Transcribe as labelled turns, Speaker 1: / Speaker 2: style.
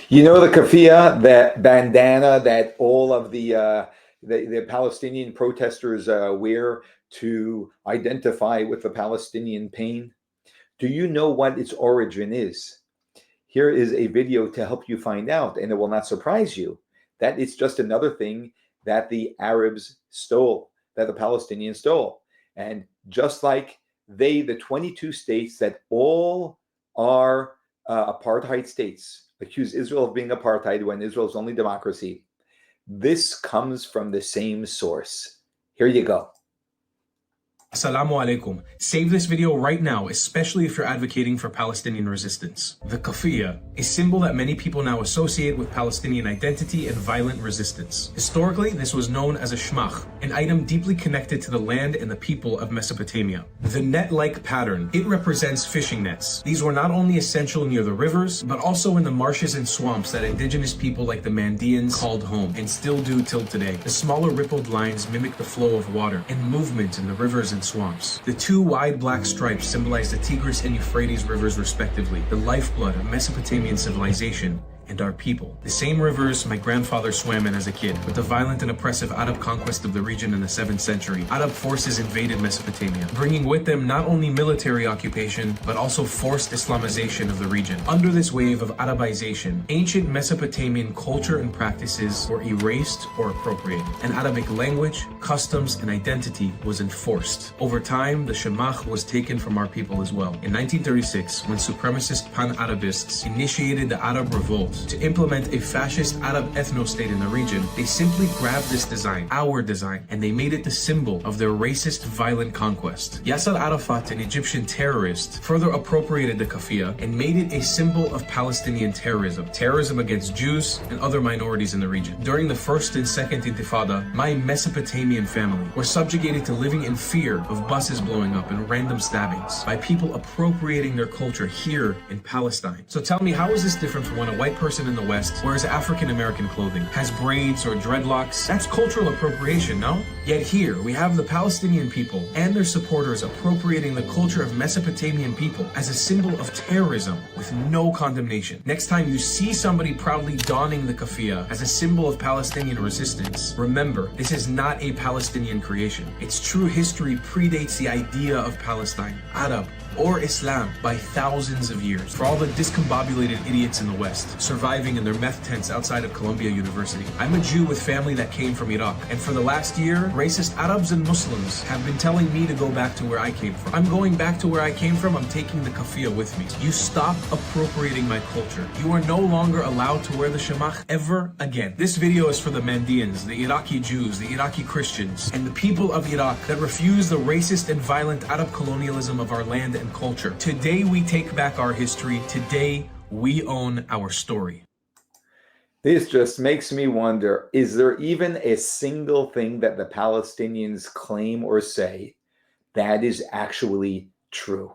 Speaker 1: You know the keffiyeh, that bandana that all of the Palestinian protesters wear to identify with the Palestinian pain? Do you know what its origin is? Here is a video to help you find out, and it will not surprise you that it's just another thing that the Arabs stole, that the Palestinians stole. And just like the 22 states that all are apartheid states, accuse Israel of being apartheid when Israel's only democracy. This comes from the same source. Here you go.
Speaker 2: Assalamu alaikum. Save this video right now, especially if you're advocating for Palestinian resistance. The Keffiyeh, a symbol that many people now associate with Palestinian identity and violent resistance. Historically, this was known as a shmach, an item deeply connected to the land and the people of Mesopotamia. The net-like pattern, it represents fishing nets. These were not only essential near the rivers, but also in the marshes and swamps that indigenous people like the Mandeans called home, and still do till today. The smaller rippled lines mimic the flow of water and movement in the rivers and swamps. The two wide black stripes symbolize the Tigris and Euphrates rivers respectively, the lifeblood of Mesopotamian civilization and our people. The same rivers my grandfather swam in as a kid. With the violent and oppressive Arab conquest of the region in the 7th century, Arab forces invaded Mesopotamia, bringing with them not only military occupation, but also forced Islamization of the region. Under this wave of Arabization, ancient Mesopotamian culture and practices were erased or appropriated, and Arabic language, customs, and identity was enforced. Over time, the shemach was taken from our people as well. In 1936, when supremacist pan-Arabists initiated the Arab Revolt, to implement a fascist Arab ethno-state in the region, they simply grabbed this design, our design, and they made it the symbol of their racist, violent conquest. Yasser Arafat, an Egyptian terrorist, further appropriated the keffiyeh and made it a symbol of Palestinian terrorism against Jews and other minorities in the region. During the First and Second Intifada, my Mesopotamian family were subjugated to living in fear of buses blowing up and random stabbings by people appropriating their culture here in Palestine. So tell me, how is this different from when a white person in the West wears African-American clothing, has braids or dreadlocks? That's cultural appropriation, no? Yet here, we have the Palestinian people and their supporters appropriating the culture of Mesopotamian people as a symbol of terrorism with no condemnation. Next time you see somebody proudly donning the keffiyeh as a symbol of Palestinian resistance, remember, this is not a Palestinian creation. Its true history predates the idea of Palestine, Arab, or Islam by thousands of years. For all the discombobulated idiots in the West, surviving in their meth tents outside of Columbia University, I'm a Jew with family that came from Iraq, and for the last year, racist Arabs and Muslims have been telling me to go back to where I came from. I'm going back to where I came from. I'm taking the keffiyeh with me. You stop appropriating my culture. You are no longer allowed to wear the shemach ever again. This video is for the Mandeans, the Iraqi Jews, the Iraqi Christians, and the people of Iraq that refuse the racist and violent Arab colonialism of our land and culture. Today we take back our history. Today we own our story.
Speaker 1: This just makes me wonder, is there even a single thing that the Palestinians claim or say that is actually true?